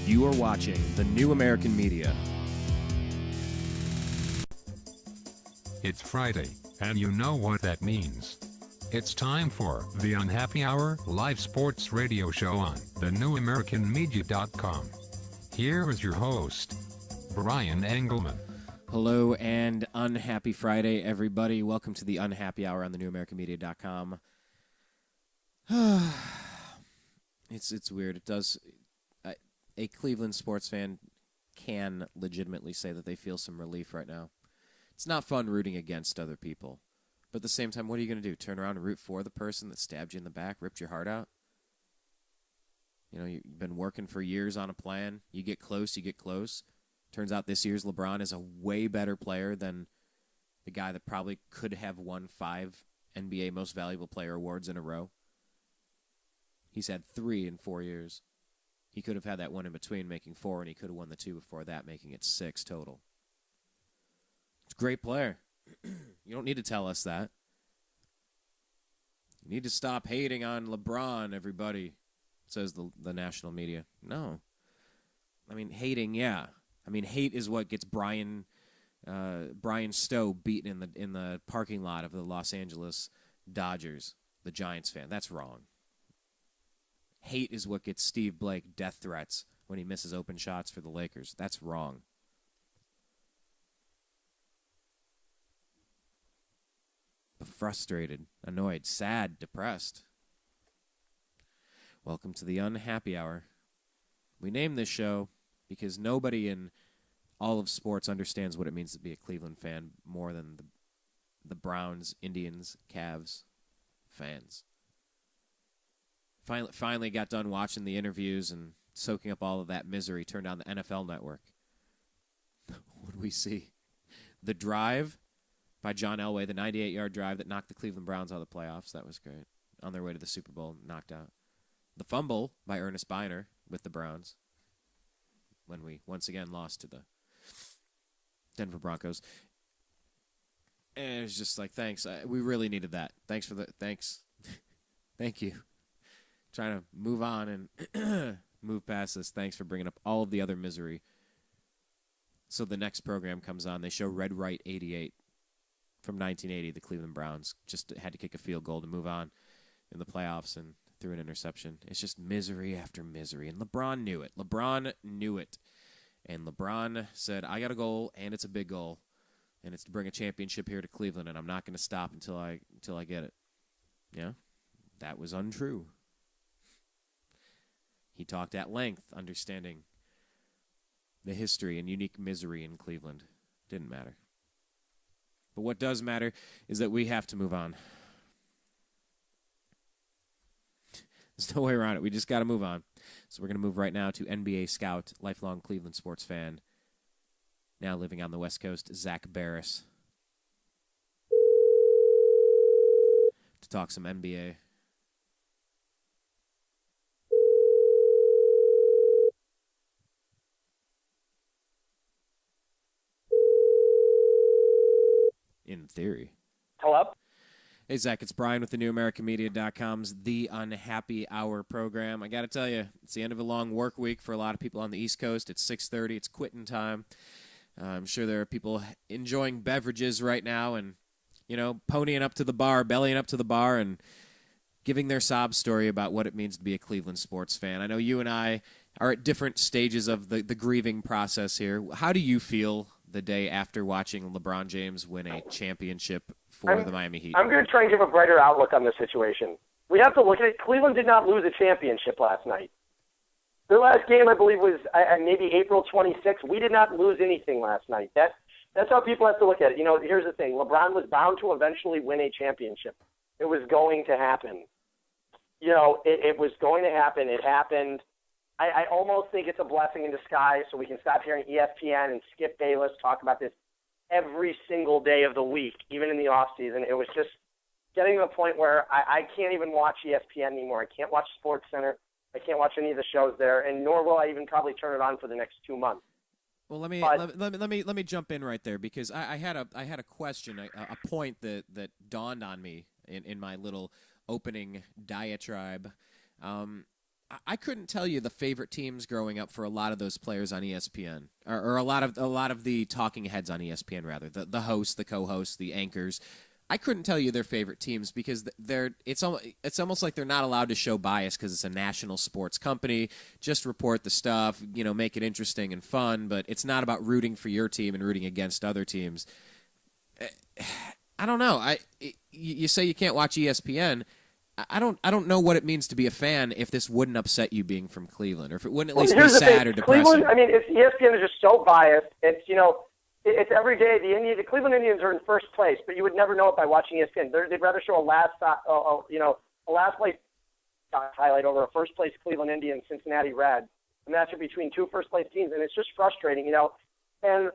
You are watching the New American Media. It's Friday, and you know what that means. It's time for the Unhappy Hour live sports radio show on thenewamericanmedia.com. Here is your host, Brian Engelman. Hello and unhappy Friday, everybody. Welcome to the Unhappy Hour on thenewamericanmedia.com. It's weird. It does. A Cleveland sports fan can legitimately say that they feel some relief right now. It's not fun rooting against other people. But at the same time, what are you going to do? Turn around and root for the person that stabbed you in the back, ripped your heart out? You know, you've been working for years on a plan. You get close, you get close. Turns out this year's LeBron is a way better player than the guy that probably could have won 5 NBA Most Valuable Player awards in a row. He's had 3 in 4 years. He could have had that one in between, making 4, and he could have won the 2 before that, making it 6 total. It's a great player. You don't need to tell us that. You need to stop hating on LeBron, everybody, says the national media. No. I mean, hating, yeah. I mean, hate is what gets Brian Stowe beaten in the parking lot of the Los Angeles Dodgers, the Giants fan. That's wrong. Hate is what gets Steve Blake death threats when he misses open shots for the Lakers. That's wrong. Frustrated, annoyed, sad, depressed. Welcome to the Unhappy Hour. We named this show because nobody in all of sports understands what it means to be a Cleveland fan more than the Browns, Indians, Cavs fans. Finally got done watching the interviews and soaking up all of that misery, turned on the NFL Network. What do we see? The Drive by John Elway, the 98-yard drive that knocked the Cleveland Browns out of the playoffs. That was great. On their way to the Super Bowl, knocked out. The fumble by Ernest Biner with the Browns when we once again lost to the Denver Broncos. And it was just like, thanks. We really needed that. Thanks. Thank you. Trying to move on and move past this. Thanks for bringing up all of the other misery. So the next program comes on. They show Red Right 88 from 1980. The Cleveland Browns just had to kick a field goal to move on in the playoffs and threw an interception. It's just misery after misery. And LeBron knew it. And LeBron said, I got a goal, and it's a big goal. And it's to bring a championship here to Cleveland, and I'm not going to stop until I get it. Yeah, that was untrue. He talked at length, understanding the history and unique misery in Cleveland. Didn't matter. But what does matter is that we have to move on. There's no way around it. We just got to move on. So we're going to move right now to NBA scout, lifelong Cleveland sports fan, now living on the West Coast, Zak Baris, to talk some NBA. In theory. Hello? Hey, Zach, it's Brian with the NewAmericanMedia.com's The Unhappy Hour program. I got to tell you, it's the end of a long work week for a lot of people on the East Coast. It's 6:30. It's quitting time. I'm sure there are people enjoying beverages right now and, you know, ponying up to the bar, bellying up to the bar, and giving their sob story about what it means to be a Cleveland sports fan. I know you and I are at different stages of the grieving process here. How do you feel the day after watching LeBron James win a championship for the Miami Heat? I'm going to try and give a brighter outlook on this situation. We have to look at it. Cleveland did not lose a championship last night. Their last game, I believe, was maybe April 26th. We did not lose anything last night. That's how people have to look at it. You know, here's the thing. LeBron was bound to eventually win a championship. It was going to happen. You know, it was going to happen. It happened. I almost think it's a blessing in disguise, so we can stop hearing ESPN and Skip Bayless talk about this every single day of the week, even in the off season. It was just getting to the point where I can't even watch ESPN anymore. I can't watch SportsCenter. I can't watch any of the shows there, and nor will I even probably turn it on for the next 2 months. Well, let me jump in right there because I had a question, a point that dawned on me in my little opening diatribe. I couldn't tell you the favorite teams growing up for a lot of those players on ESPN, or a lot of the talking heads on ESPN, rather the hosts, the co-hosts, the anchors. I couldn't tell you their favorite teams because it's almost like they're not allowed to show bias because it's a national sports company. Just report the stuff, make it interesting and fun, but it's not about rooting for your team and rooting against other teams. I don't know. You say you can't watch ESPN. I don't know what it means to be a fan if this wouldn't upset you being from Cleveland, or if it wouldn't at least be sad or depressing. Cleveland, ESPN is just so biased. It's every day. The Cleveland Indians are in first place, but you would never know it by watching ESPN. They'd rather show a last place highlight over a first place Cleveland Indians Cincinnati Reds, a matchup between two first place teams, and it's just frustrating, And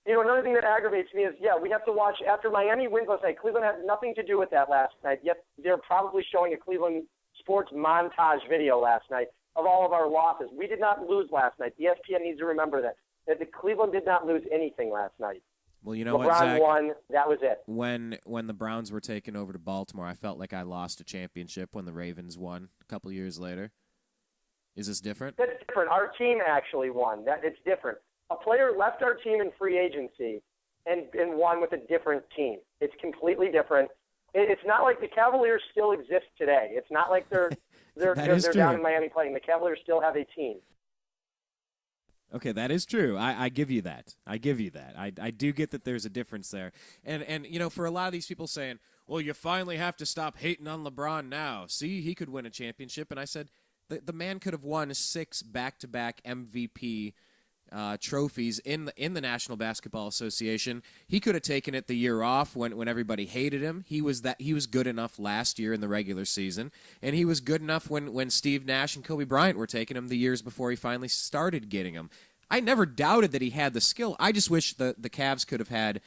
another thing that aggravates me is, we have to watch after Miami wins last night. Cleveland had nothing to do with that last night. Yet they're probably showing a Cleveland sports montage video last night of all of our losses. We did not lose last night. The ESPN needs to remember that the Cleveland did not lose anything last night. Well, you know LeBron what, Zach? won. That was it. When the Browns were taken over to Baltimore, I felt like I lost a championship when the Ravens won a couple years later. Is this different? That's different. Our team actually won. It's different. A player left our team in free agency and won with a different team. It's completely different. It's not like the Cavaliers still exist today. It's not like they're down in Miami playing. The Cavaliers still have a team. Okay, that is true. I give you that. I do get that there's a difference there. And for a lot of these people saying, well, you finally have to stop hating on LeBron now. See, he could win a championship. And I said, the man could have won 6 back-to-back MVP trophies in the National Basketball Association. He could have taken it the year off when everybody hated him. He was good enough last year in the regular season, and he was good enough when Steve Nash and Kobe Bryant were taking him the years before he finally started getting him. I never doubted that he had the skill. I just wish the Cavs could have had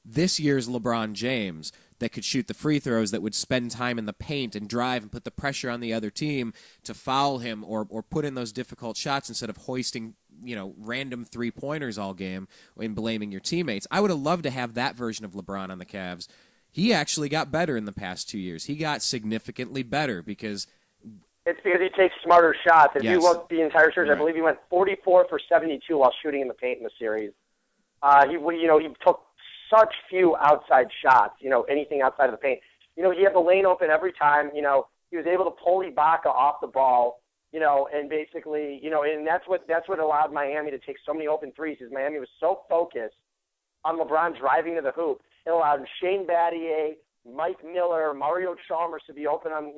this year's LeBron James that could shoot the free throws, that would spend time in the paint and drive and put the pressure on the other team to foul him or put in those difficult shots instead of hoisting random three-pointers all game and blaming your teammates. I would have loved to have that version of LeBron on the Cavs. He actually got better in the past 2 years. He got significantly better because it's because he takes smarter shots. If yes. you look the entire series, right. I believe he went 44 for 72 while shooting in the paint in the series. He took such few outside shots, anything outside of the paint. He had the lane open every time. He was able to pull Ibaka off the ball, and basically, and that's what allowed Miami to take so many open threes, because Miami was so focused on LeBron driving to the hoop. It allowed Shane Battier, Mike Miller, Mario Chalmers to be open on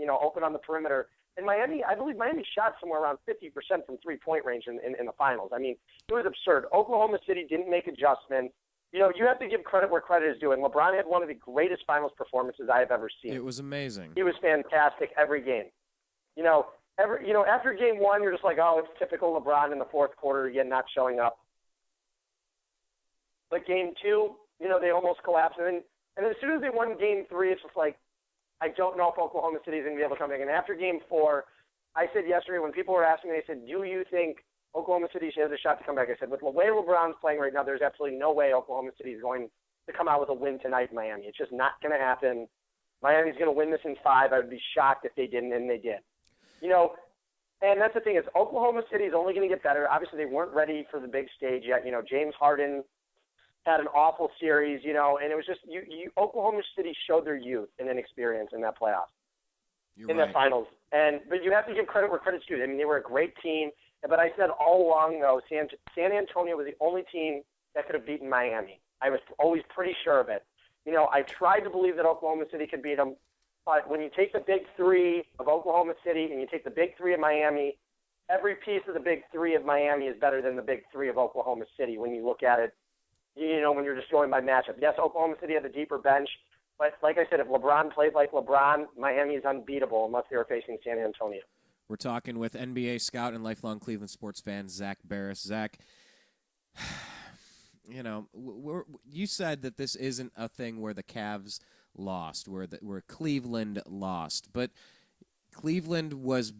the perimeter. And I believe Miami shot somewhere around 50% from three-point range in the finals. I mean, it was absurd. Oklahoma City didn't make adjustments. You have to give credit where credit is due, and LeBron had one of the greatest finals performances I have ever seen. it was amazing. He was fantastic every game. After game one, you're just like, oh, it's typical LeBron in the fourth quarter, again, not showing up. But game two, they almost collapsed. And then as soon as they won game three, it's just like, I don't know if Oklahoma City is going to be able to come back. And after game four, I said yesterday when people were asking me, they said, do you think Oklahoma City has a shot to come back? I said, with the way LeBron's playing right now, there's absolutely no way Oklahoma City is going to come out with a win tonight in Miami. It's just not going to happen. Miami's going to win this in 5. I would be shocked if they didn't, and they did. And that's the thing is Oklahoma City is only going to get better. Obviously, they weren't ready for the big stage yet. James Harden had an awful series, and it was just Oklahoma City showed their youth and inexperience in that playoff, that finals. But you have to give credit where credit's due. I mean, they were a great team. But I said all along, though, San Antonio was the only team that could have beaten Miami. I was always pretty sure of it. I tried to believe that Oklahoma City could beat them. But when you take the big 3 of Oklahoma City and you take the big 3 of Miami, every piece of the big 3 of Miami is better than the big 3 of Oklahoma City when you look at it, when you're just going by matchup. Yes, Oklahoma City had the deeper bench, but like I said, if LeBron played like LeBron, Miami is unbeatable unless they were facing San Antonio. We're talking with NBA scout and lifelong Cleveland sports fan Zak Baris. Zach, you said that this isn't a thing where the Cavs lost, where Cleveland lost, but Cleveland was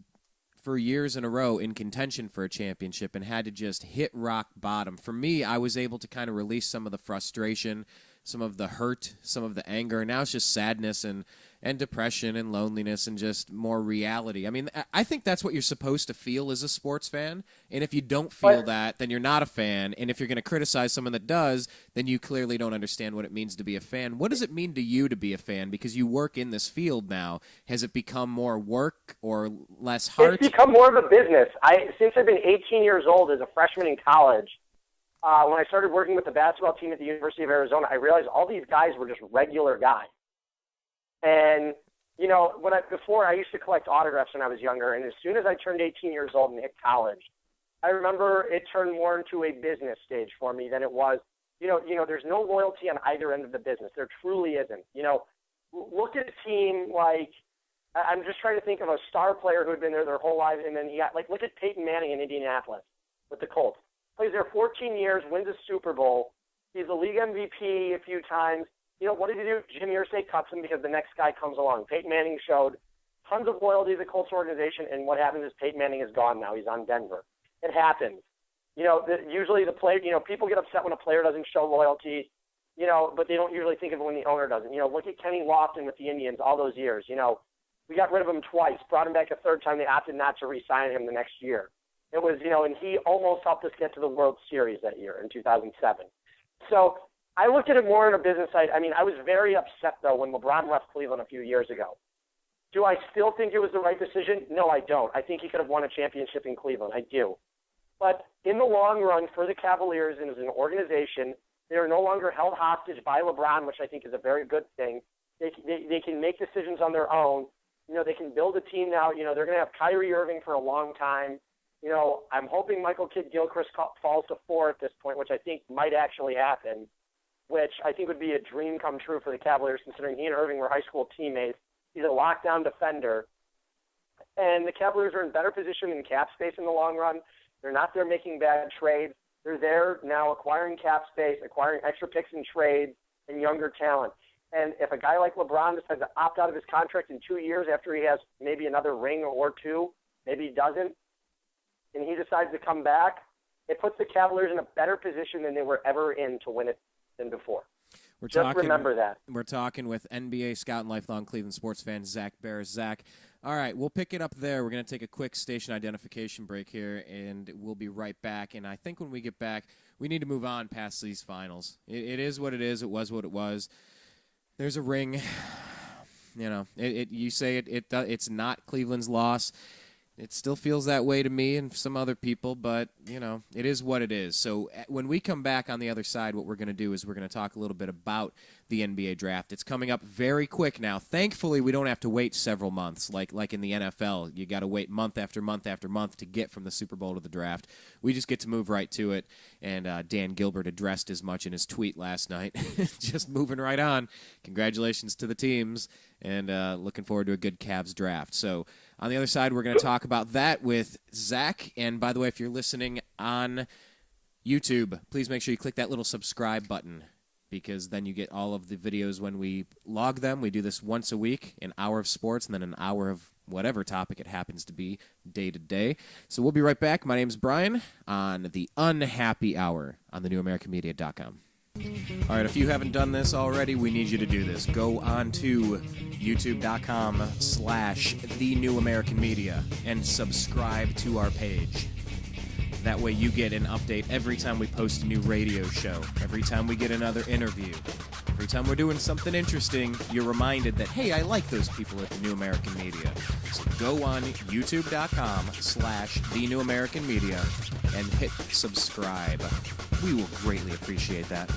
for years in a row in contention for a championship and had to just hit rock bottom. For me, I was able to kind of release some of the frustration, some of the hurt, some of the anger. Now it's just sadness and and depression and loneliness and just more reality. I mean, I think that's what you're supposed to feel as a sports fan. And if you don't feel that, then you're not a fan. And if you're going to criticize someone that does, then you clearly don't understand what it means to be a fan. What does it mean to you to be a fan? Because you work in this field now. Has it become more work or less heart? It's become more of a business. Since I've been 18 years old as a freshman in college, when I started working with the basketball team at the University of Arizona, I realized all these guys were just regular guys. And, you know, before I used to collect autographs when I was younger, and as soon as I turned 18 years old and hit college, I remember it turned more into a business stage for me than it was. You know, there's no loyalty on either end of the business. There truly isn't. You know, look at a team like, I'm just trying to think of a star player who had been there their whole life, and then look at Peyton Manning in Indianapolis with the Colts. Plays there 14 years, wins a Super Bowl. He's a league MVP a few times. You know, what did he do? Jim Irsay cuts him because the next guy comes along. Peyton Manning showed tons of loyalty to the Colts organization, and what happens is Peyton Manning is gone now. He's on Denver. It happens. You know, usually the player, you know, people get upset when a player doesn't show loyalty, you know, but they don't usually think of it when the owner doesn't. You know, look at Kenny Lofton with the Indians all those years. You know, we got rid of him twice, brought him back a third time. They opted not to re-sign him the next year. It was, you know, and he almost helped us get to the World Series that year in 2007. So I looked at it more on a business side. I mean, I was very upset, though, when LeBron left Cleveland a few years ago. Do I still think it was the right decision? No, I don't. I think he could have won a championship in Cleveland. I do. But in the long run, for the Cavaliers and as an organization, they are no longer held hostage by LeBron, which I think is a very good thing. They can make decisions on their own. You know, they can build a team now. You know, they're going to have Kyrie Irving for a long time. You know, I'm hoping Michael Kidd-Gilchrist falls to 4 at this point, which I think might actually happen, which I think would be a dream come true for the Cavaliers, considering he and Irving were high school teammates. He's a lockdown defender. And the Cavaliers are in better position in cap space in the long run. They're not there making bad trades. They're there now acquiring cap space, acquiring extra picks and trades, and younger talent. And if a guy like LeBron decides to opt out of his contract in 2 years after he has maybe another ring or two, maybe he doesn't, and he decides to come back, it puts the Cavaliers in a better position than they were ever in to win it than before. Remember that. We're talking with NBA scout and lifelong Cleveland sports fan Zak Baris. Zak, all right, we'll pick it up there. We're going to take a quick station identification break here, and we'll be right back. And I think when we get back, we need to move on past these finals. It is what it is. It was what it was. There's a ring. You know, you say it's not Cleveland's loss. It still feels that way to me and some other people, but, you know, it is what it is. So when we come back on the other side, what we're going to do is we're going to talk a little bit about the NBA draft. It's coming up very quick now. Thankfully, we don't have to wait several months like in the NFL. You got to wait month after month after month to get from the Super Bowl to the draft. We just get to move right to it, and Dan Gilbert addressed as much in his tweet last night. Just moving right on. Congratulations to the teams, and looking forward to a good Cavs draft. So on the other side, we're going to talk about that with Zach. And by the way, if you're listening on YouTube, please make sure you click that little subscribe button, because then you get all of the videos when we log them. We do this once a week, an hour of sports, and then an hour of whatever topic it happens to be day to day. So we'll be right back. My name's Brian on the Unhappy Hour on thenewamericanmedia.com. All right, if you haven't done this already, we need you to do this. Go on to youtube.com/thenewamericanmedia and subscribe to our page. That way you get an update every time we post a new radio show, every time we get another interview, every time we're doing something interesting, you're reminded that, hey, I like those people at the New American Media. So go on youtube.com/thenewamericanmedia and hit subscribe. We will greatly appreciate that.